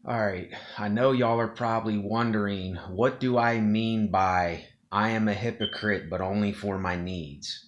All right, I know y'all are probably wondering, what do I mean by I am a hypocrite but only for my needs?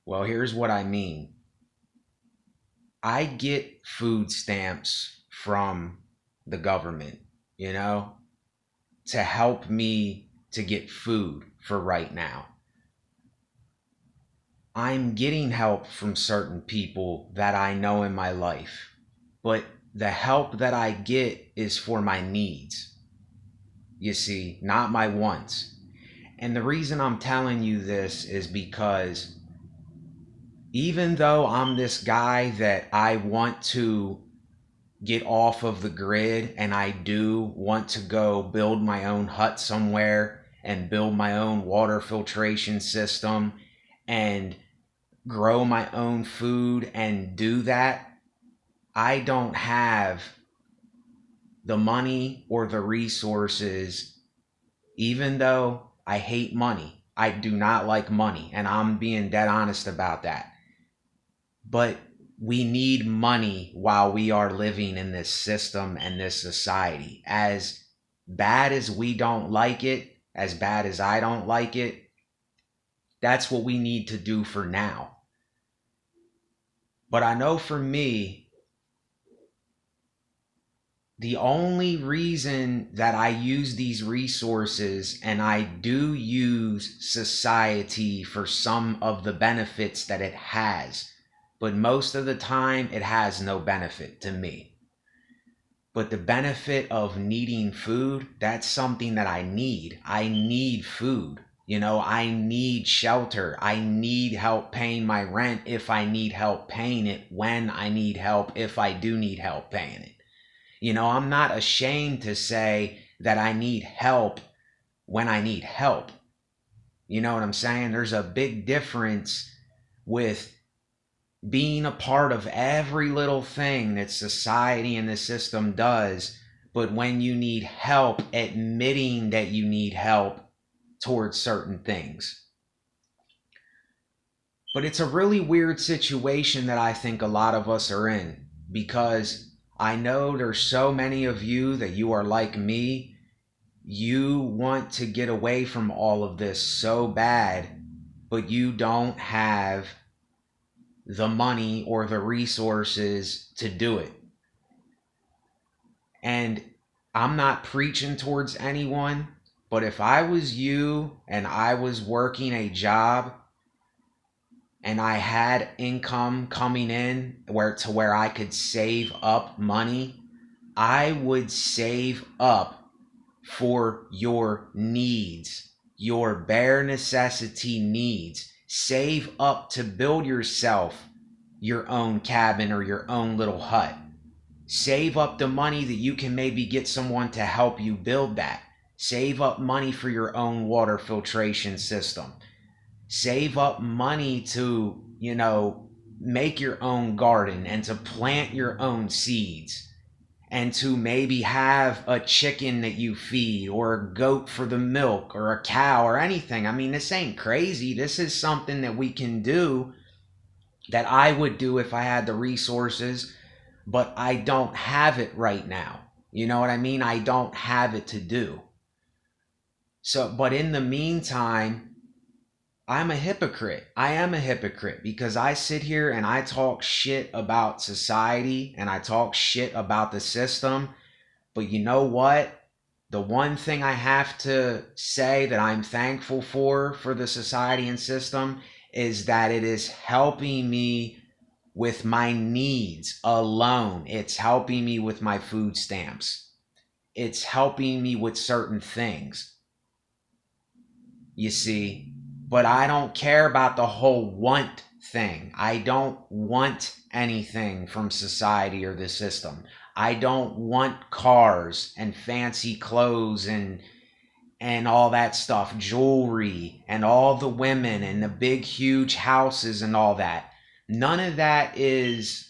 Well, here's what I mean. I get food stamps from the government, you know, to help me to get food for right now. I'm getting help from certain people that I know in my life, but the help that I get is for my needs, you see, not my wants. And the reason I'm telling you this is because even though I'm this guy that I want to get off of the grid and I do want to go build my own hut somewhere and build my own water filtration system and grow my own food and do that, I don't have the money or the resources, even though I hate money. I do not like money, and I'm being dead honest about that. But we need money while we are living in this system and this society. As bad as we don't like it, as bad as I don't like it, that's what we need to do for now. But I know for me, the only reason that I use these resources and I do use society for some of the benefits that it has, but most of the time it has no benefit to me. But the benefit of needing food, that's something that I need. I need food. You know, I need shelter. I need help paying my rent if I need help paying it, when I need help, if I do need help paying it. You know, I'm not ashamed to say that I need help when I need help. You know what I'm saying? There's a big difference with being a part of every little thing that society and the system does, but when you need help, admitting that you need help towards certain things. But it's a really weird situation that I think a lot of us are in, because I know there's so many of you that you are like me. You want to get away from all of this so bad, but you don't have the money or the resources to do it. And I'm not preaching towards anyone, but if I was you and I was working a job and I had income coming in where I could save up money, I would save up for your needs, your bare necessity needs. Save up to build yourself your own cabin or your own little hut. Save up the money that you can maybe get someone to help you build that. Save up money for your own water filtration system. Save up money to, make your own garden and to plant your own seeds and to maybe have a chicken that you feed or a goat for the milk or a cow or anything. I mean, this ain't crazy. This is something that we can do, that I would do if I had the resources, but I don't have it right now. You know what I mean? I don't have it to do. So, but in the meantime, I'm a hypocrite. I am a hypocrite because I sit here and I talk shit about society and I talk shit about the system. But you know what? The one thing I have to say that I'm thankful for the society and system, is that it is helping me with my needs alone. It's helping me with my food stamps. It's helping me with certain things, you see. But I don't care about the whole want thing. I don't want anything from society or the system. I don't want cars and fancy clothes and all that stuff, jewelry and all the women and the big huge houses and all that. None of that is,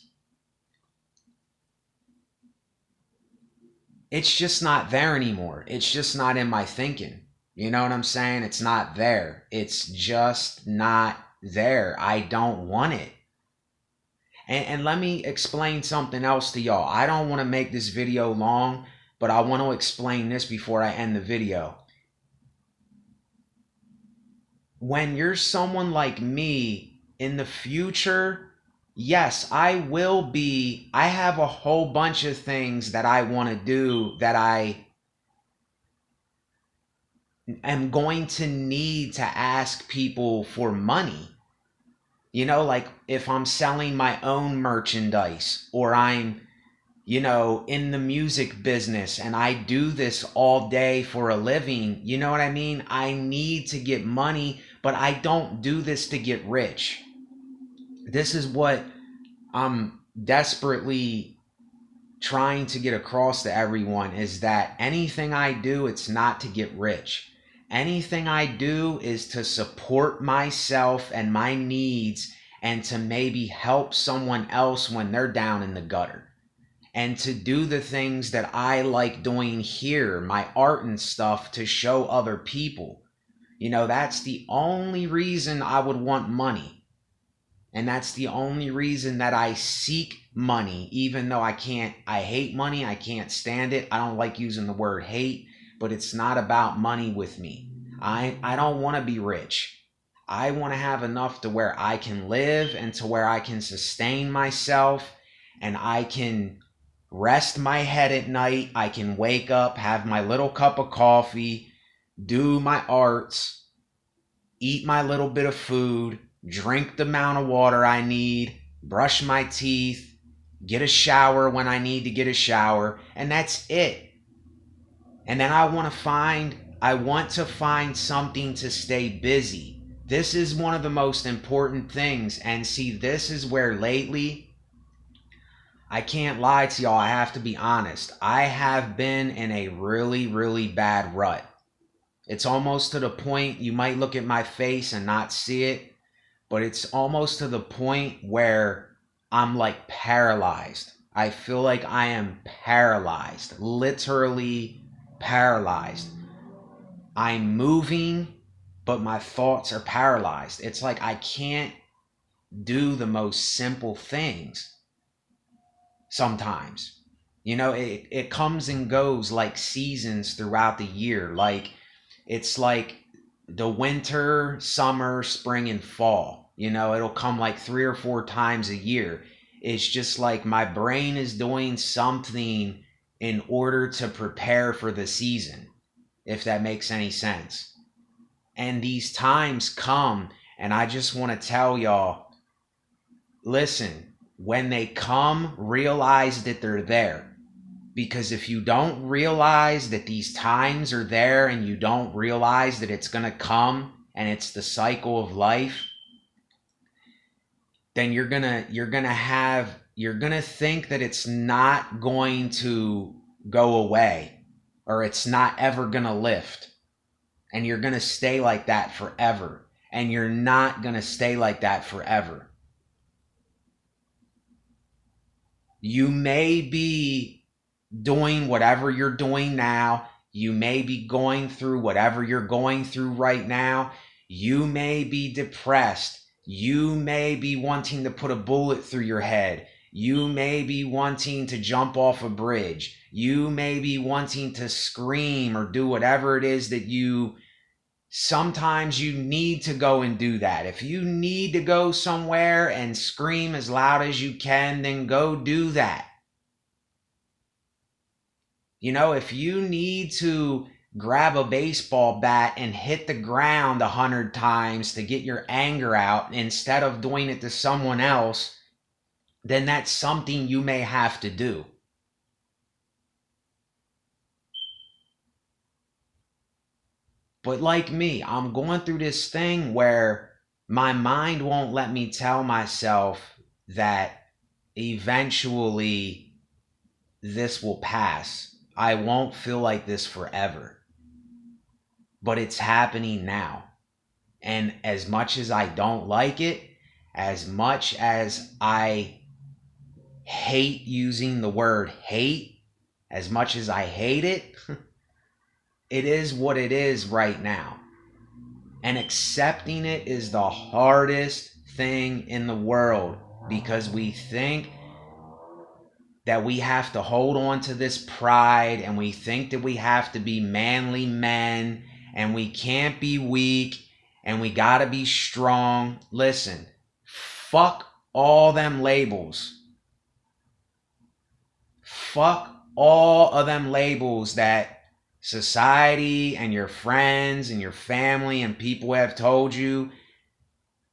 it's just not there anymore. It's just not in my thinking. You know what I'm saying? It's not there. It's just not there. I don't want it. And let me explain something else to y'all. I don't want to make this video long, but I want to explain this before I end the video. When you're someone like me in the future, yes, I have a whole bunch of things that I want to do that I am going to need to ask people for money. You know, like if I'm selling my own merchandise, or I'm, in the music business and I do this all day for a living, you know what I mean? I need to get money, but I don't do this to get rich. This is what I'm desperately trying to get across to everyone, is that anything I do, it's not to get rich. Anything I do is to support myself and my needs, and to maybe help someone else when they're down in the gutter. And to do the things that I like doing here, my art and stuff, to show other people. That's the only reason I would want money. And that's the only reason that I seek money, even though I hate money. I can't stand it. I don't like using the word hate, but it's not about money with me. I don't want to be rich. I want to have enough to where I can live and to where I can sustain myself, and I can rest my head at night. I can wake up, have my little cup of coffee, do my arts, eat my little bit of food, drink the amount of water I need, brush my teeth, get a shower when I need to get a shower, and that's it. And then I want to find something to stay busy. This is one of the most important things. And see, this is where lately, I can't lie to y'all, I have to be honest, I have been in a really, really bad rut. It's almost to the point, you might look at my face and not see it, but it's almost to the point where I'm like paralyzed. I feel like I am paralyzed, literally paralyzed. I'm moving, but my thoughts are paralyzed. It's like I can't do the most simple things sometimes. It comes and goes like seasons throughout the year. Like, it's like the winter, summer, spring, and fall. It'll come like 3 or 4 times a year. It's just like my brain is doing something in order to prepare for the season, if that makes any sense. And these times come, and I just want to tell y'all, listen, when they come, realize that they're there. Because if you don't realize that these times are there, and you don't realize that it's going to come and it's the cycle of life, then you're going to think that it's not going to go away, or it's not ever going to lift. And you're going to stay like that forever. And you're not going to stay like that forever. You may be doing whatever you're doing now. You may be going through whatever you're going through right now. You may be depressed. You may be wanting to put a bullet through your head. You may be wanting to jump off a bridge. You may be wanting to scream or do whatever it is that sometimes you need to go and do that. If you need to go somewhere and scream as loud as you can, then go do that. If you need to grab a baseball bat and hit the ground 100 times to get your anger out instead of doing it to someone else, then that's something you may have to do. But like me, I'm going through this thing where my mind won't let me tell myself that eventually this will pass. I won't feel like this forever. But it's happening now. And as much as I don't like it, as much as I hate using the word hate, as much as I hate it, it is what it is right now. And accepting it is the hardest thing in the world, because we think that we have to hold on to this pride, and we think that we have to be manly men and we can't be weak and we gotta be strong. Listen, fuck all them labels. Fuck all of them labels that society and your friends and your family and people have told you.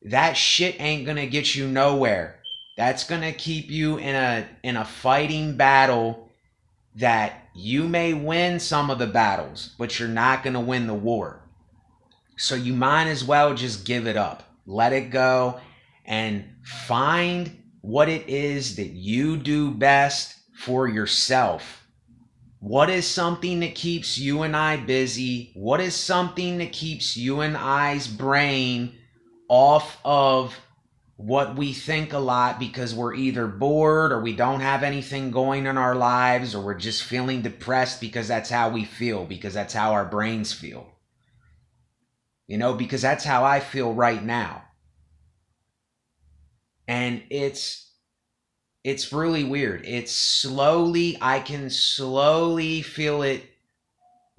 That shit ain't gonna get you nowhere. That's gonna keep you in a fighting battle that you may win some of the battles, but you're not gonna win the war. So you might as well just give it up. Let it go and find what it is that you do best for yourself. What is something that keeps you and I busy? What is something that keeps you and I's brain off of what we think a lot, because we're either bored or we don't have anything going in our lives, or we're just feeling depressed because that's how we feel, because that's how our brains feel. You know, because that's how I feel right now. And it's really weird. I can slowly feel it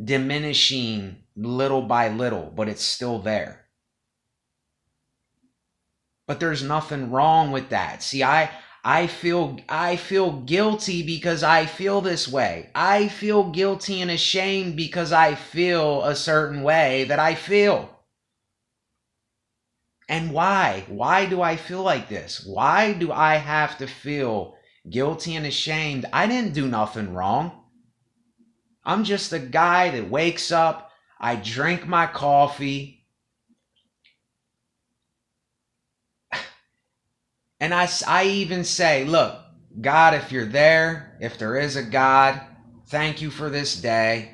diminishing little by little, but it's still there. But there's nothing wrong with that. See, I feel guilty because I feel this way. I feel guilty and ashamed because I feel a certain way that I feel. And why? Why do I feel like this? Why do I have to feel guilty and ashamed? I didn't do nothing wrong. I'm just a guy that wakes up, I drink my coffee, and I even say, look, God, if you're there, if there is a God, thank you for this day.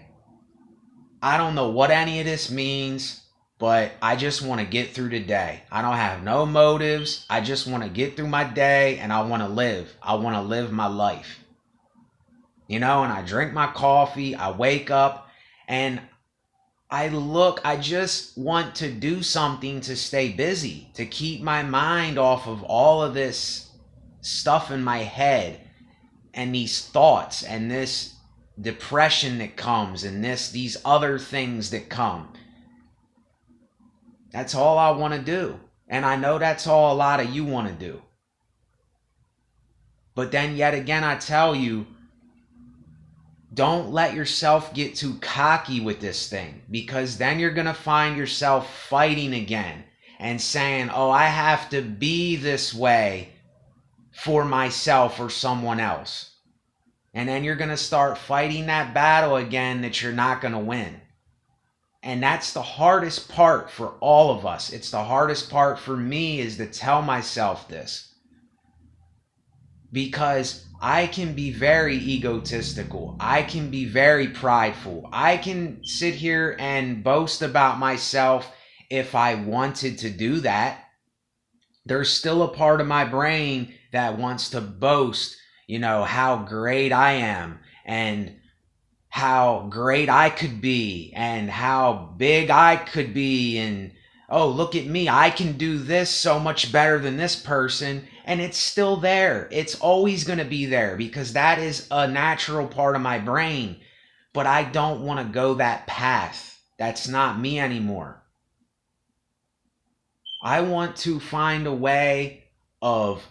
I don't know what any of this means, but I just want to get through today. I don't have no motives. I just want to get through my day, and I want to live. I want to live my life. You know, and I drink my coffee, I wake up, and I just want to do something to stay busy, to keep my mind off of all of this stuff in my head and these thoughts and this depression that comes and these other things that come. That's all I want to do. And I know that's all a lot of you want to do. But then yet again, I tell you, don't let yourself get too cocky with this thing, because then you're going to find yourself fighting again and saying, oh, I have to be this way for myself or someone else. And then you're going to start fighting that battle again that you're not going to win. And that's the hardest part for all of us. It's the hardest part for me, is to tell myself this. Because I can be very egotistical. I can be very prideful. I can sit here and boast about myself if I wanted to do that. There's still a part of my brain that wants to boast, you know, how great I am and how great I could be and how big I could be, and oh, look at me, I can do this so much better than this person. And it's still there. It's always going to be there, because that is a natural part of my brain. But I don't want to go that path. That's not me anymore. I want to find a way of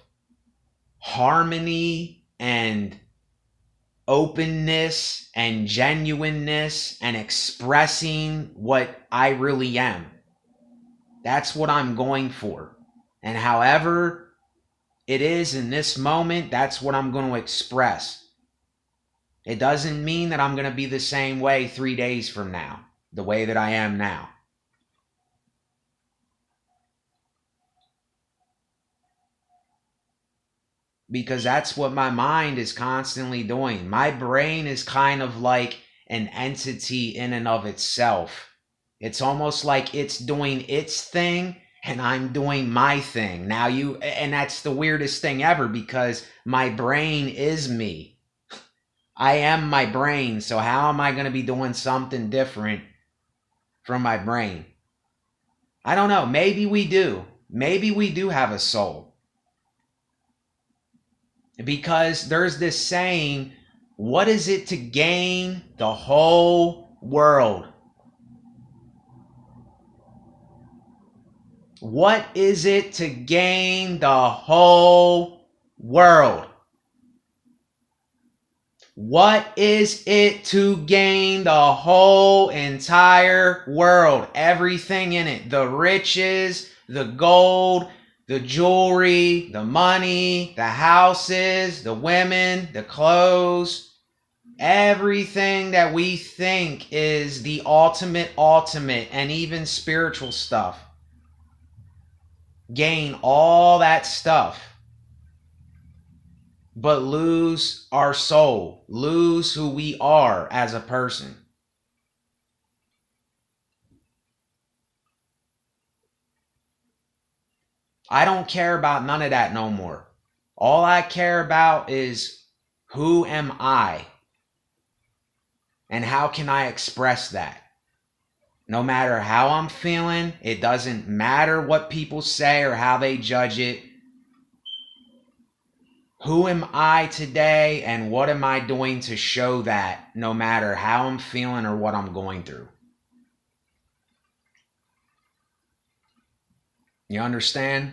harmony and openness and genuineness and expressing what I really am. That's what I'm going for. And however it is in this moment, that's what I'm going to express. It doesn't mean that I'm going to be the same way 3 days from now, the way that I am now. Because that's what my mind is constantly doing. My brain is kind of like an entity in and of itself. It's almost like it's doing its thing and I'm doing my thing. And that's the weirdest thing ever, because my brain is me. I am my brain, so how am I going to be doing something different from my brain? I don't know. Maybe we do. Maybe we do have a soul. Because there's this saying, what is it to gain the whole world? What is it to gain the whole world? What is it to gain the whole entire world? Everything in it. The riches, the gold, the jewelry, the money, the houses, the women, the clothes. Everything that we think is the ultimate, and even spiritual stuff. Gain all that stuff, but lose our soul, lose who we are as a person. I don't care about none of that no more. All I care about is, who am I? And how can I express that? No matter how I'm feeling, it doesn't matter what people say or how they judge it. Who am I today, and what am I doing to show that, no matter how I'm feeling or what I'm going through? You understand?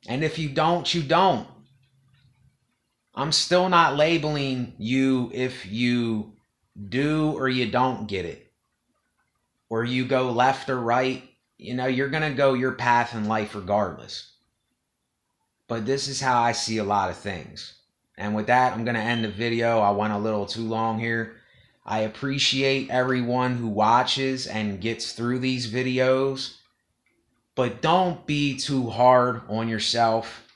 And if you don't, you don't. I'm still not labeling you if you do or you don't get it, or you go left or right. You know, you're going to go your path in life regardless. But this is how I see a lot of things. And with that, I'm going to end the video. I went a little too long here. I appreciate everyone who watches and gets through these videos. But don't be too hard on yourself.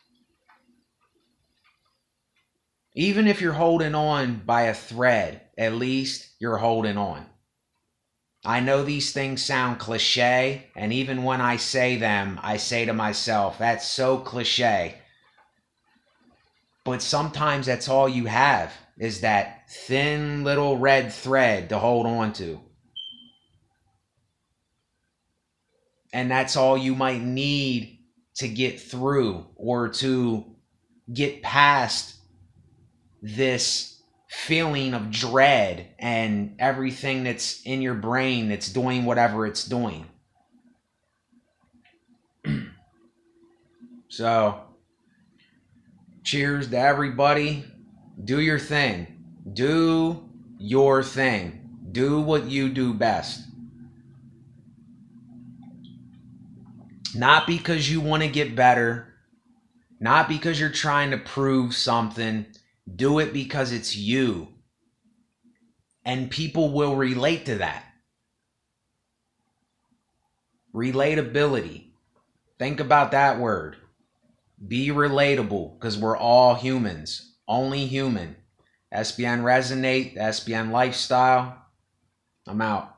Even if you're holding on by a thread, at least you're holding on. I know these things sound cliche, and even when I say them, I say to myself, that's so cliche. But sometimes that's all you have, is that thin little red thread to hold on to. And that's all you might need to get through, or to get past this feeling of dread and everything that's in your brain that's doing whatever it's doing. So, cheers to everybody. Do your thing. Do your thing. Do what you do best. Not because you want to get better. Not because you're trying to prove something. Do it because it's you. And people will relate to that. Relatability. Think about that word. Be relatable, because we're all humans. Only human. SBN Resonate, SBN Lifestyle. I'm out.